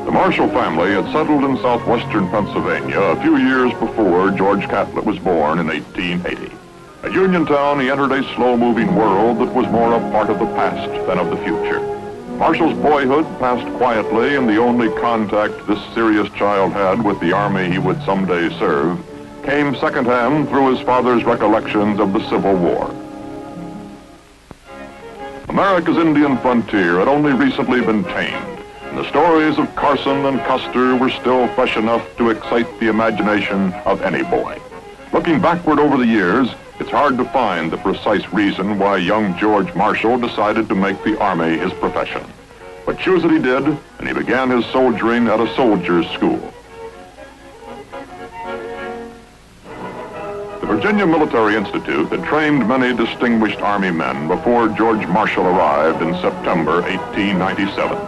The Marshall family had settled in southwestern Pennsylvania a few years before George Catlett was born in 1880. At Uniontown, he entered a slow-moving world that was more a part of the past than of the future. Marshall's boyhood passed quietly, and the only contact this serious child had with the army he would someday serve came secondhand through his father's recollections of the Civil War. America's Indian frontier had only recently been tamed, and the stories of Carson and Custer were still fresh enough to excite the imagination of any boy. Looking backward over the years, it's hard to find the precise reason why young George Marshall decided to make the Army his profession. But choose it he did, and he began his soldiering at a soldier's school. The Virginia Military Institute had trained many distinguished Army men before George Marshall arrived in September 1897.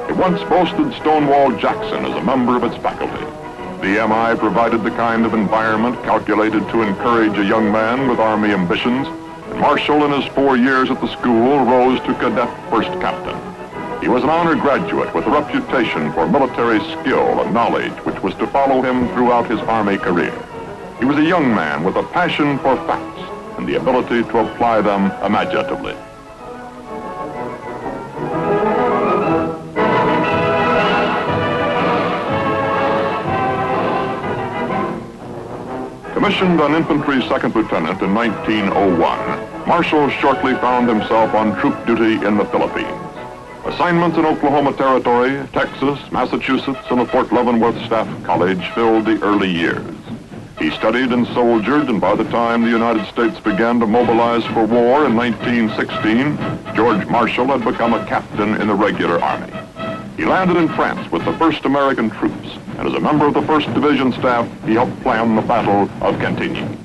It once boasted Stonewall Jackson as a member of its faculty. The MI provided the kind of environment calculated to encourage a young man with Army ambitions, and Marshall, in his 4 years at the school, rose to cadet first captain. He was an honor graduate with a reputation for military skill and knowledge which was to follow him throughout his Army career. He was a young man with a passion for facts and the ability to apply them imaginatively. Commissioned an infantry second lieutenant in 1901, Marshall shortly found himself on troop duty in the Philippines. Assignments in Oklahoma Territory, Texas, Massachusetts, and the Fort Leavenworth Staff College filled the early years. He studied and soldiered, and by the time the United States began to mobilize for war in 1916, George Marshall had become a captain in the regular army. He landed in France with the 1st American troops, and as a member of the 1st Division staff, he helped plan the Battle of Cantigny.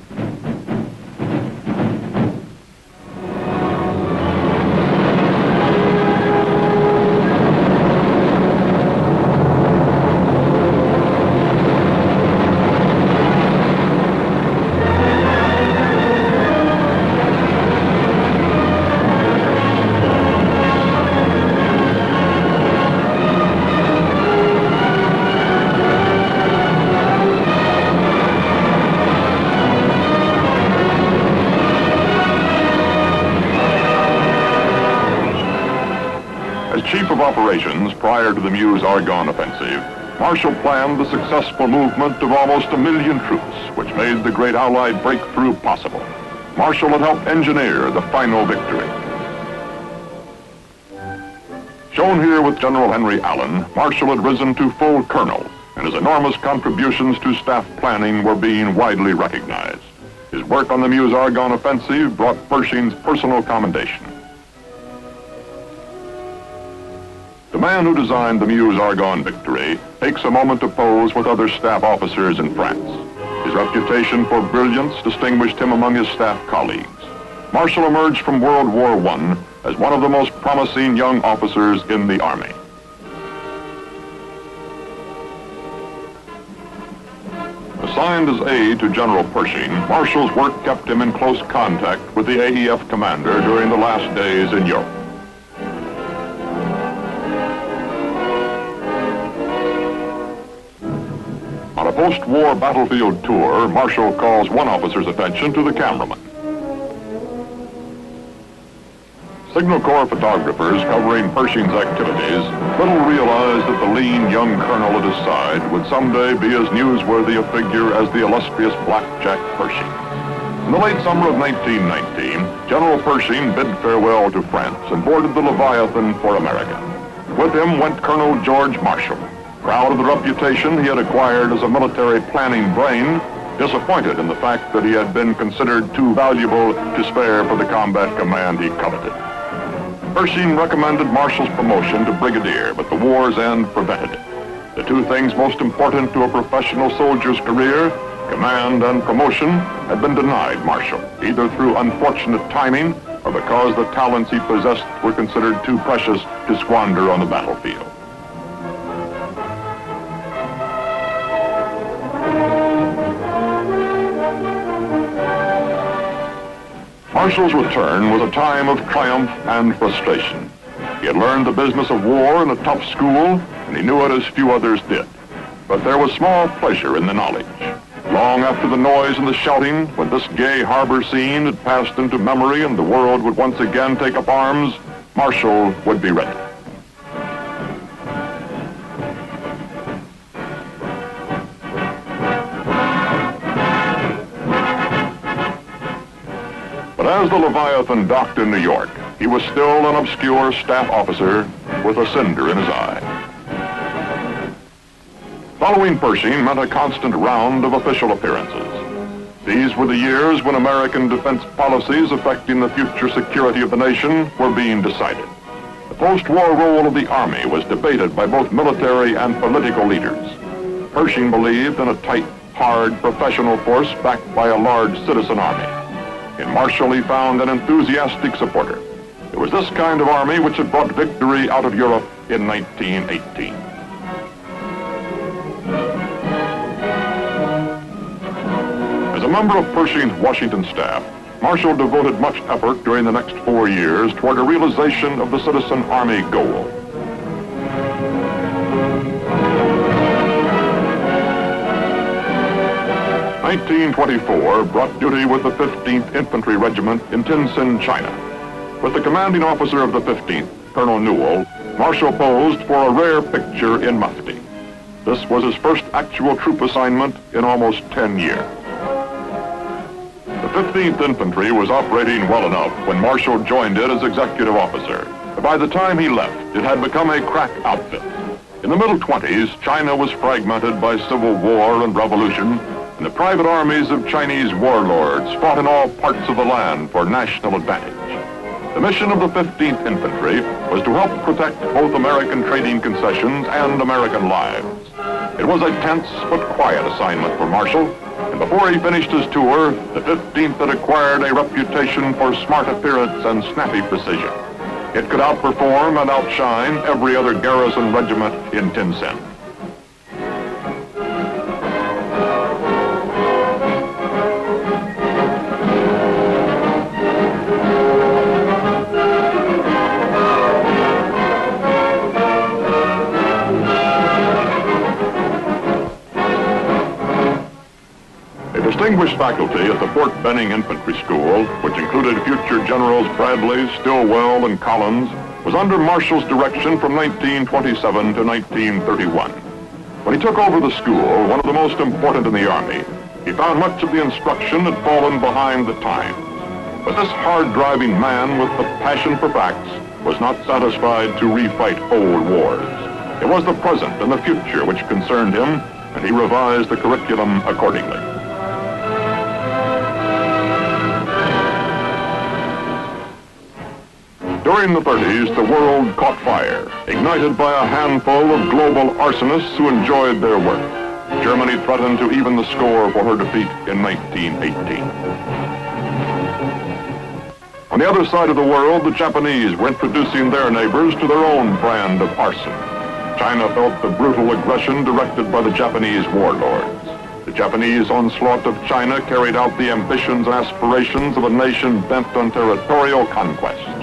Chief of Operations prior to the Meuse-Argonne offensive, Marshall planned the successful movement of almost 1 million troops, which made the great Allied breakthrough possible. Marshall had helped engineer the final victory. Shown here with General Henry Allen, Marshall had risen to full colonel, and his enormous contributions to staff planning were being widely recognized. His work on the Meuse-Argonne offensive brought Pershing's personal commendation. The man who designed the Meuse-Argonne victory takes a moment to pose with other staff officers in France. His reputation for brilliance distinguished him among his staff colleagues. Marshall emerged from World War I as one of the most promising young officers in the Army. Assigned as aide to General Pershing, Marshall's work kept him in close contact with the AEF commander during the last days in Europe. On a post-war battlefield tour, Marshall calls one officer's attention to the cameraman. Signal Corps photographers covering Pershing's activities little realized that the lean young colonel at his side would someday be as newsworthy a figure as the illustrious Blackjack Pershing. In the late summer of 1919, General Pershing bid farewell to France and boarded the Leviathan for America. With him went Colonel George Marshall. Proud of the reputation he had acquired as a military planning brain, disappointed in the fact that he had been considered too valuable to spare for the combat command he coveted. Pershing recommended Marshall's promotion to brigadier, but the war's end prevented it. The two things most important to a professional soldier's career, command and promotion, had been denied Marshall, either through unfortunate timing or because the talents he possessed were considered too precious to squander on the battlefield. Marshall's return was a time of triumph and frustration. He had learned the business of war in a tough school, and he knew it as few others did. But there was small pleasure in the knowledge. Long after the noise and the shouting, when this gay harbor scene had passed into memory and the world would once again take up arms, Marshall would be ready. But as the Leviathan docked in New York, he was still an obscure staff officer with a cinder in his eye. Following Pershing meant a constant round of official appearances. These were the years when American defense policies affecting the future security of the nation were being decided. The post-war role of the Army was debated by both military and political leaders. Pershing believed in a tight, hard, professional force backed by a large citizen army. In Marshall, he found an enthusiastic supporter. It was this kind of army which had brought victory out of Europe in 1918. As a member of Pershing's Washington staff, Marshall devoted much effort during the next 4 years toward a realization of the citizen army goal. "1924 brought duty with the 15th Infantry Regiment in Tientsin, China. With the commanding officer of the 15th, Colonel Newell, Marshall posed for a rare picture in mufti. This was his first actual troop assignment in almost 10 years. The 15th Infantry was operating well enough when Marshall joined it as executive officer. But by the time he left, it had become a crack outfit. In the middle 20s, China was fragmented by civil war and revolution, and the private armies of Chinese warlords fought in all parts of the land for national advantage. The mission of the 15th Infantry was to help protect both American trading concessions and American lives. It was a tense but quiet assignment for Marshall, and before he finished his tour, the 15th had acquired a reputation for smart appearance and snappy precision. It could outperform and outshine every other garrison regiment in Tientsin. Distinguished faculty at the Fort Benning Infantry School, which included future Generals Bradley, Stilwell, and Collins, was under Marshall's direction from 1927 to 1931. When he took over the school, one of the most important in the Army, he found much of the instruction had fallen behind the times. But this hard-driving man with the passion for facts was not satisfied to refight old wars. It was the present and the future which concerned him, and he revised the curriculum accordingly. During the 30s, the world caught fire, ignited by a handful of global arsonists who enjoyed their work. Germany threatened to even the score for her defeat in 1918. On the other side of the world, the Japanese were introducing their neighbors to their own brand of arson. China felt the brutal aggression directed by the Japanese warlords. The Japanese onslaught of China carried out the ambitions and aspirations of a nation bent on territorial conquest.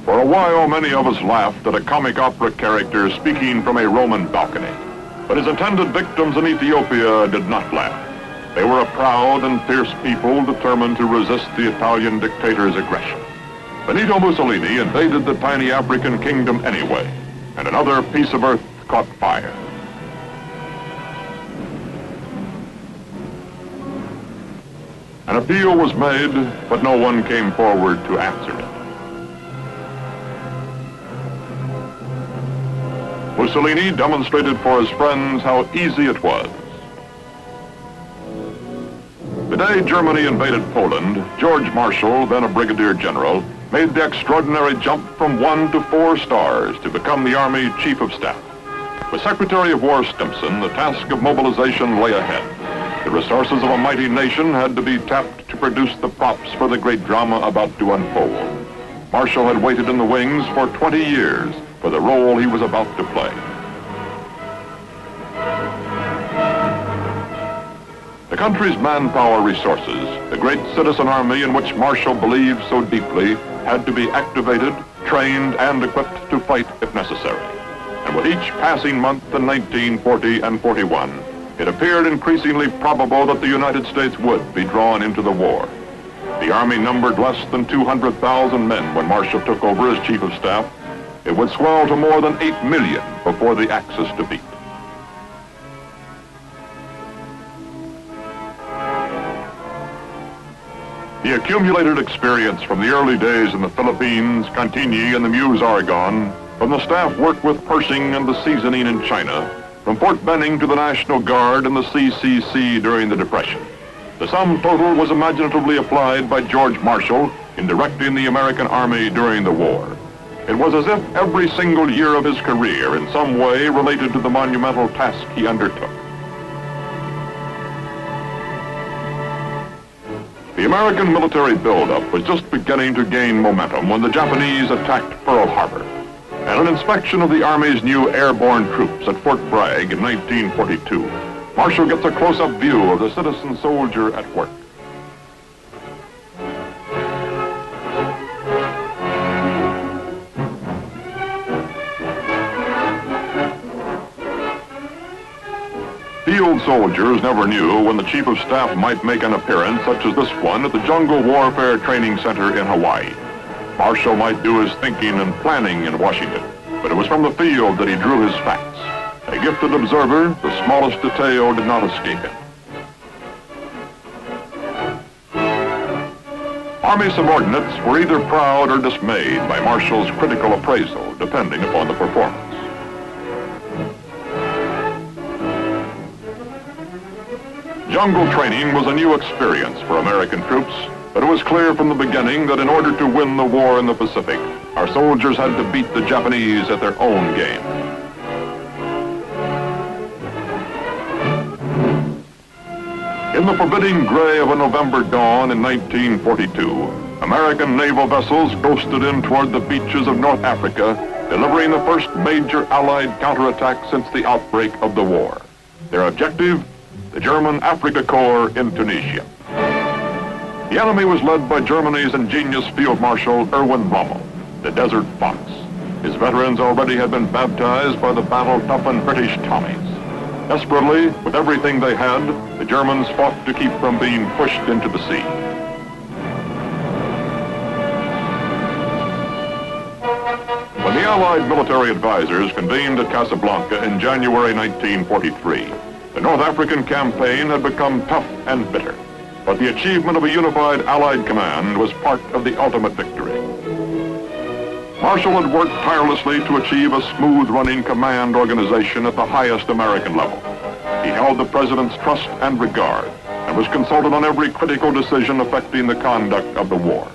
For a while, many of us laughed at a comic opera character speaking from a Roman balcony. But his intended victims in Ethiopia did not laugh. They were a proud and fierce people determined to resist the Italian dictator's aggression. Benito Mussolini invaded the tiny African kingdom anyway, and another piece of earth caught fire. An appeal was made, but no one came forward to answer it. Mussolini demonstrated for his friends how easy it was. The day Germany invaded Poland, George Marshall, then a brigadier general, made the extraordinary jump from 1 to 4 stars to become the Army Chief of Staff. With Secretary of War Stimson, the task of mobilization lay ahead. The resources of a mighty nation had to be tapped to produce the props for the great drama about to unfold. Marshall had waited in the wings for 20 years for the role he was about to play. The country's manpower resources, the great citizen army in which Marshall believed so deeply, had to be activated, trained, and equipped to fight if necessary. And with each passing month in 1940 and 41, it appeared increasingly probable that the United States would be drawn into the war. The Army numbered less than 200,000 men when Marshall took over as Chief of Staff. It would swell to more than 8 million before the Axis defeat. The accumulated experience from the early days in the Philippines, Cantigny, and the Meuse-Argonne, from the staff work with Pershing and the seasoning in China, from Fort Benning to the National Guard and the CCC during the Depression. The sum total was imaginatively applied by George Marshall in directing the American Army during the war. It was as if every single year of his career in some way related to the monumental task he undertook. The American military buildup was just beginning to gain momentum when the Japanese attacked Pearl Harbor. At an inspection of the Army's new airborne troops at Fort Bragg in 1942, Marshall gets a close-up view of the citizen soldier at work. Field soldiers never knew when the Chief of Staff might make an appearance such as this one at the Jungle Warfare Training Center in Hawaii. Marshall might do his thinking and planning in Washington, but it was from the field that he drew his facts. A gifted observer, the smallest detail did not escape him. Army subordinates were either proud or dismayed by Marshall's critical appraisal, depending upon the performance. Jungle training was a new experience for American troops, but it was clear from the beginning that in order to win the war in the Pacific, our soldiers had to beat the Japanese at their own game. In the forbidding gray of a November dawn in 1942, American naval vessels ghosted in toward the beaches of North Africa, delivering the first major Allied counterattack since the outbreak of the war. Their objective? The German Afrika Korps in Tunisia. The enemy was led by Germany's ingenious Field Marshal Erwin Rommel, the Desert Fox. His veterans already had been baptized by the battle-toughened British Tommies. Desperately, with everything they had, the Germans fought to keep from being pushed into the sea. When the Allied military advisors convened at Casablanca in January 1943, the North African campaign had become tough and bitter, but the achievement of a unified Allied command was part of the ultimate victory. Marshall had worked tirelessly to achieve a smooth-running command organization at the highest American level. He held the President's trust and regard, and was consulted on every critical decision affecting the conduct of the war.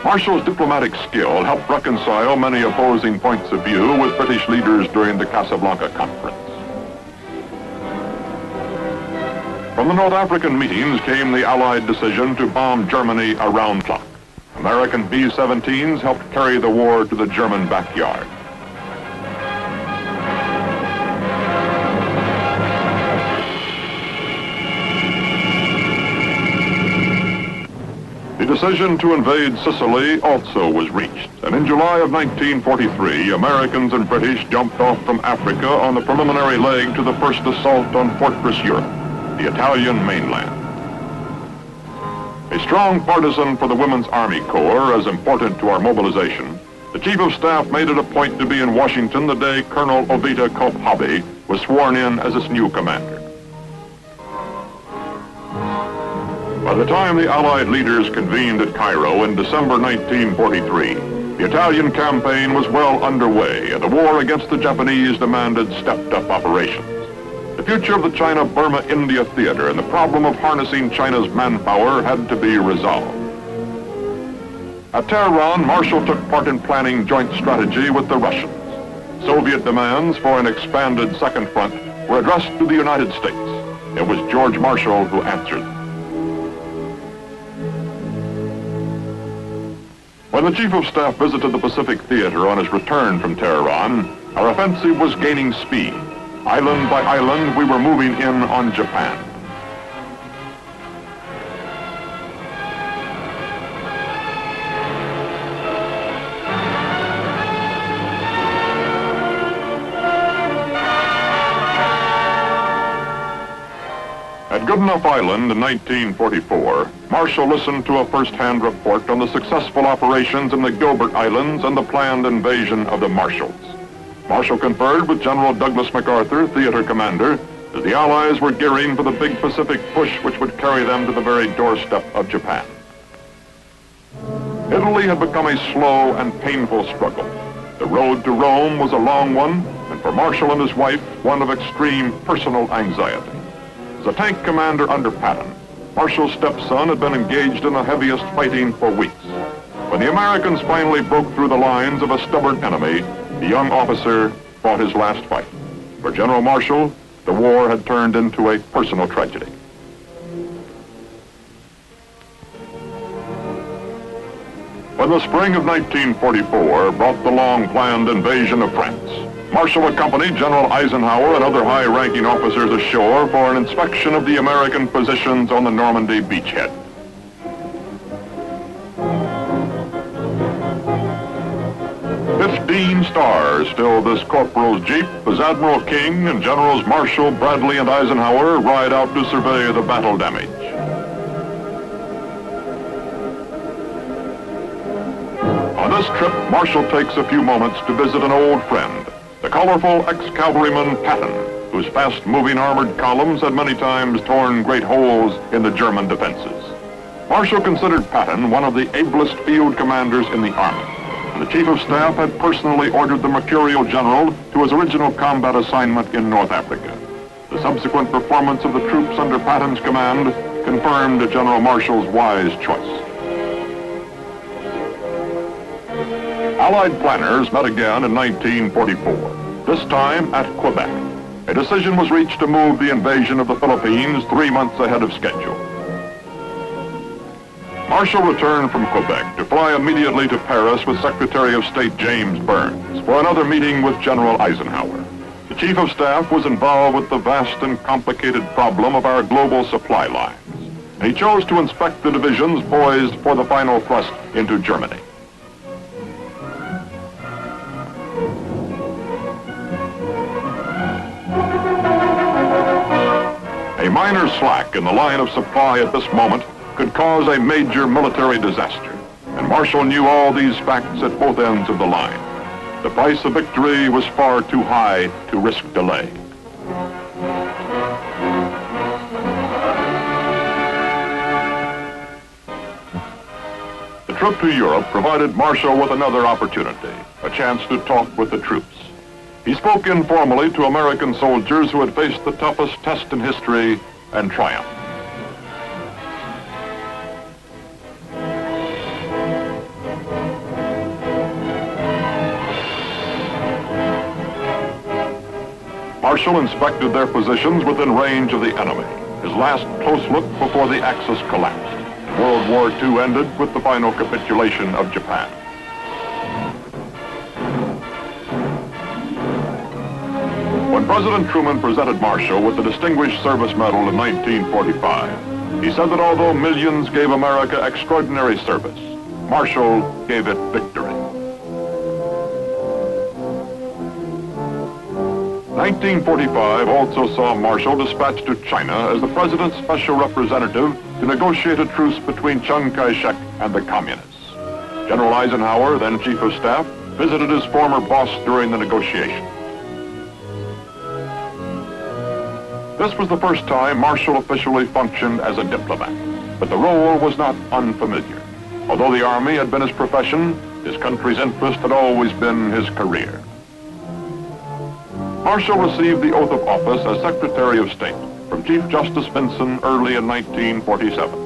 Marshall's diplomatic skill helped reconcile many opposing points of view with British leaders during the Casablanca Conference. From the North African meetings came the Allied decision to bomb Germany around the clock. American B-17s helped carry the war to the German backyard. The decision to invade Sicily also was reached, and in July of 1943, Americans and British jumped off from Africa on the preliminary leg to the first assault on Fortress Europe, the Italian mainland. A strong partisan for the Women's Army Corps, as important to our mobilization, the Chief of Staff made it a point to be in Washington the day Colonel Ovita Cope-Hobby was sworn in as its new commander. By the time the Allied leaders convened at Cairo in December 1943, the Italian campaign was well underway, and the war against the Japanese demanded stepped-up operations. The future of the China-Burma-India theater and the problem of harnessing China's manpower had to be resolved. At Tehran, Marshall took part in planning joint strategy with the Russians. Soviet demands for an expanded second front were addressed to the United States. It was George Marshall who answered them. When the Chief of Staff visited the Pacific Theater on his return from Tehran, our offensive was gaining speed. Island by island, we were moving in on Japan. At Goodenough Island in 1944, Marshall listened to a first-hand report on the successful operations in the Gilbert Islands and the planned invasion of the Marshalls. Marshall conferred with General Douglas MacArthur, theater commander, as the Allies were gearing for the big Pacific push which would carry them to the very doorstep of Japan. Italy had become a slow and painful struggle. The road to Rome was a long one, and for Marshall and his wife, one of extreme personal anxiety. As a tank commander under Patton, Marshall's stepson had been engaged in the heaviest fighting for weeks. When the Americans finally broke through the lines of a stubborn enemy, the young officer fought his last fight. For General Marshall, the war had turned into a personal tragedy. When the spring of 1944 brought the long-planned invasion of France, Marshall accompanied General Eisenhower and other high-ranking officers ashore for an inspection of the American positions on the Normandy beachhead. "15 stars still this corporal's jeep as Admiral King and Generals Marshall, Bradley, and Eisenhower ride out to survey the battle damage. On this trip, Marshall takes a few moments to visit an old friend, the colorful ex-cavalryman Patton, whose fast-moving armored columns had many times torn great holes in the German defenses. Marshall considered Patton one of the ablest field commanders in the Army, and the Chief of Staff had personally ordered the Mercurial General to his original combat assignment in North Africa. The subsequent performance of the troops under Patton's command confirmed General Marshall's wise choice. Allied planners met again in 1944, this time at Quebec. A decision was reached to move the invasion of the Philippines 3 months ahead of schedule. Marshall returned from Quebec to fly immediately to Paris with Secretary of State James Burns for another meeting with General Eisenhower. The Chief of Staff was involved with the vast and complicated problem of our global supply lines, and he chose to inspect the divisions poised for the final thrust into Germany. A minor slack in the line of supply at this moment could cause a major military disaster, and Marshall knew all these facts at both ends of the line. The price of victory was far too high to risk delay. The trip to Europe provided Marshall with another opportunity, a chance to talk with the troops. He spoke informally to American soldiers who had faced the toughest test in history and triumphed. Marshall inspected their positions within range of the enemy, his last close look before the Axis collapsed. World War II ended with the final capitulation of Japan. When President Truman presented Marshall with the Distinguished Service Medal in 1945, he said that although millions gave America extraordinary service, Marshall gave it victory. 1945 also saw Marshall dispatched to China as the President's special representative to negotiate a truce between Chiang Kai-shek and the Communists. General Eisenhower, then Chief of Staff, visited his former boss during the negotiations. This was the first time Marshall officially functioned as a diplomat, but the role was not unfamiliar. Although the Army had been his profession, his country's interest had always been his career. Marshall received the oath of office as Secretary of State from Chief Justice Vinson early in 1947.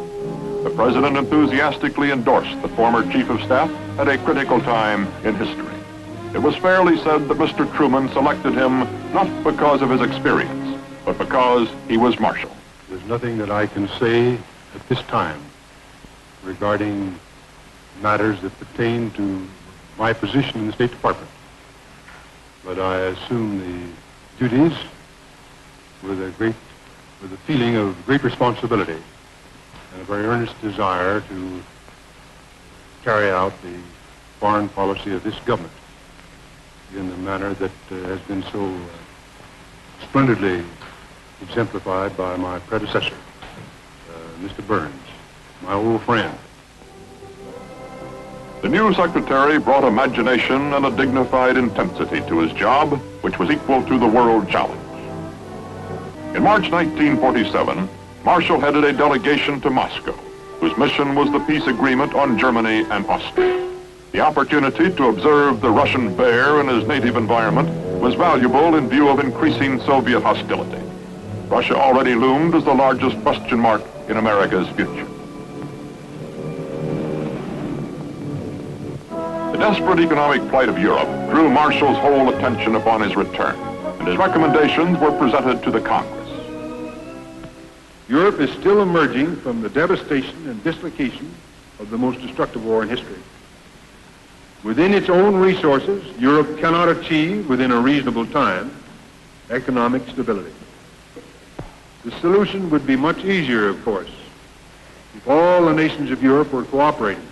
The President enthusiastically endorsed the former Chief of Staff at a critical time in history. It was fairly said that Mr. Truman selected him not because of his experience, but because he was Marshall. There's nothing that I can say at this time regarding matters that pertain to my position in the State Department. But I assume the duties with a feeling of great responsibility and a very earnest desire to carry out the foreign policy of this government in the manner that has been so splendidly exemplified by my predecessor, Mr. Burns, my old friend. The new secretary brought imagination and a dignified intensity to his job, which was equal to the world challenge. In March 1947, Marshall headed a delegation to Moscow, whose mission was the peace agreement on Germany and Austria. The opportunity to observe the Russian bear in his native environment was valuable in view of increasing Soviet hostility. Russia already loomed as the largest question mark in America's future. The desperate economic plight of Europe drew Marshall's whole attention upon his return, and his recommendations were presented to the Congress. Europe is still emerging from the devastation and dislocation of the most destructive war in history. Within its own resources, Europe cannot achieve, within a reasonable time, economic stability. The solution would be much easier, of course, if all the nations of Europe were cooperating,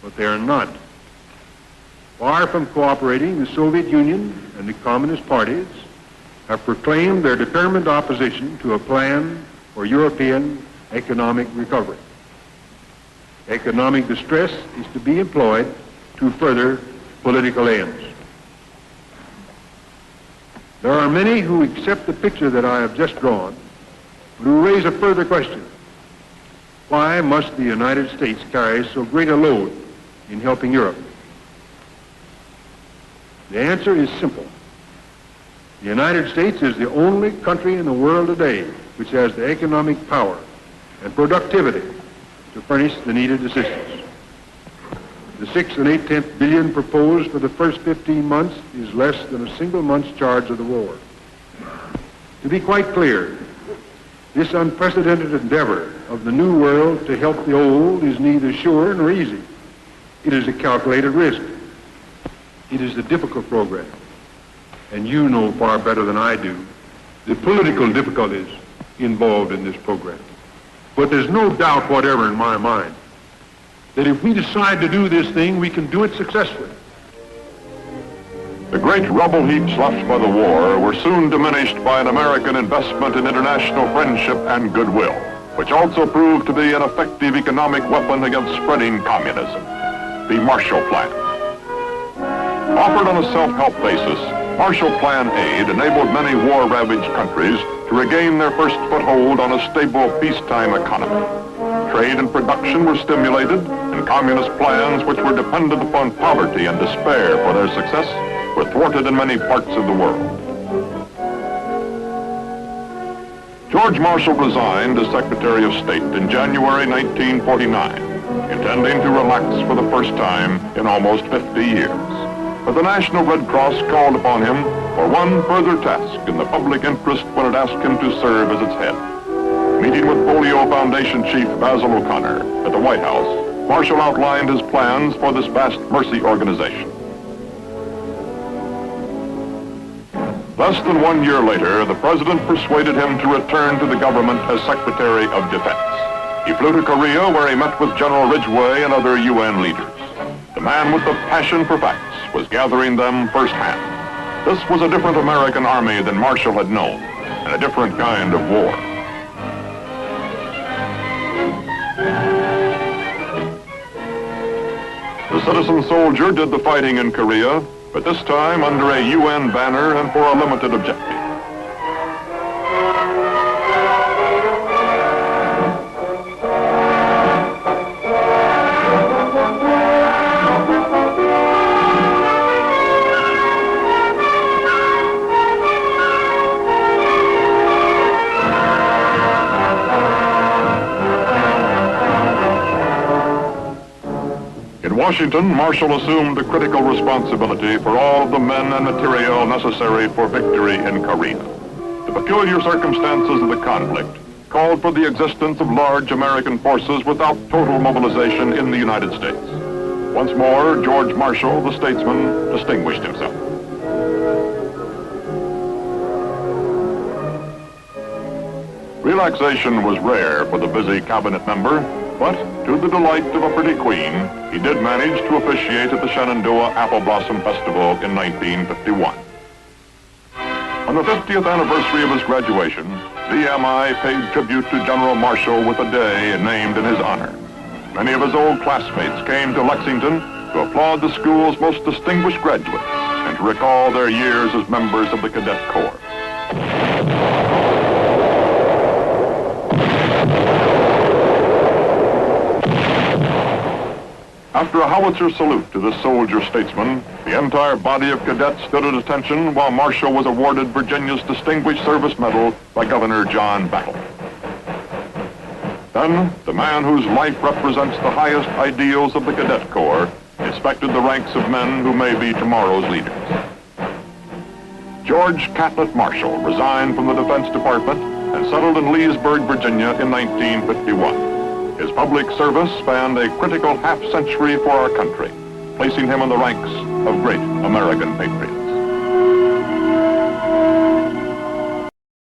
but they are not. Far from cooperating, the Soviet Union and the Communist parties have proclaimed their determined opposition to a plan for European economic recovery. Economic distress is to be employed to further political ends. There are many who accept the picture that I have just drawn, but who raise a further question. Why must the United States carry so great a load in helping Europe? The answer is simple. The United States is the only country in the world today which has the economic power and productivity to furnish the needed assistance. The 6 8/10 billion proposed for the first 15 months is less than a single month's charge of the war. To be quite clear, this unprecedented endeavor of the new world to help the old is neither sure nor easy. It is a calculated risk. It is a difficult program. And you know far better than I do the political difficulties involved in this program. But there's no doubt whatever in my mind that if we decide to do this thing, we can do it successfully. The great rubble heaps left by the war were soon diminished by an American investment in international friendship and goodwill, which also proved to be an effective economic weapon against spreading communism, the Marshall Plan. Offered on a self-help basis, Marshall Plan aid enabled many war-ravaged countries to regain their first foothold on a stable peacetime economy. Trade and production were stimulated, and communist plans which were dependent upon poverty and despair for their success were thwarted in many parts of the world. George Marshall resigned as Secretary of State in January 1949, intending to relax for the first time in almost 50 years. But the National Red Cross called upon him for one further task in the public interest when it asked him to serve as its head. Meeting with Polio Foundation Chief Basil O'Connor at the White House, Marshall outlined his plans for this vast mercy organization. Less than 1 year later, the president persuaded him to return to the government as Secretary of Defense. He flew to Korea, where he met with General Ridgway and other UN leaders. The man with the passion for facts was gathering them firsthand. This was a different American army than Marshall had known, and a different kind of war. The citizen soldier did the fighting in Korea, but this time under a UN banner and for a limited objective. In Washington, Marshall assumed the critical responsibility for all of the men and material necessary for victory in Korea. The peculiar circumstances of the conflict called for the existence of large American forces without total mobilization in the United States. Once more, George Marshall, the statesman, distinguished himself. Relaxation was rare for the busy cabinet member, but to the delight of a pretty queen, he did manage to officiate at the Shenandoah Apple Blossom Festival in 1951. On the 50th anniversary of his graduation, VMI paid tribute to General Marshall with a day named in his honor. Many of his old classmates came to Lexington to applaud the school's most distinguished graduates and to recall their years as members of the Cadet Corps. After a howitzer salute to this soldier statesman, the entire body of cadets stood at attention while Marshall was awarded Virginia's Distinguished Service Medal by Governor John Battle. Then, the man whose life represents the highest ideals of the Cadet Corps inspected the ranks of men who may be tomorrow's leaders. George Catlett Marshall resigned from the Defense Department and settled in Leesburg, Virginia in 1951. His public service spanned a critical half-century for our country, placing him in the ranks of great American patriots.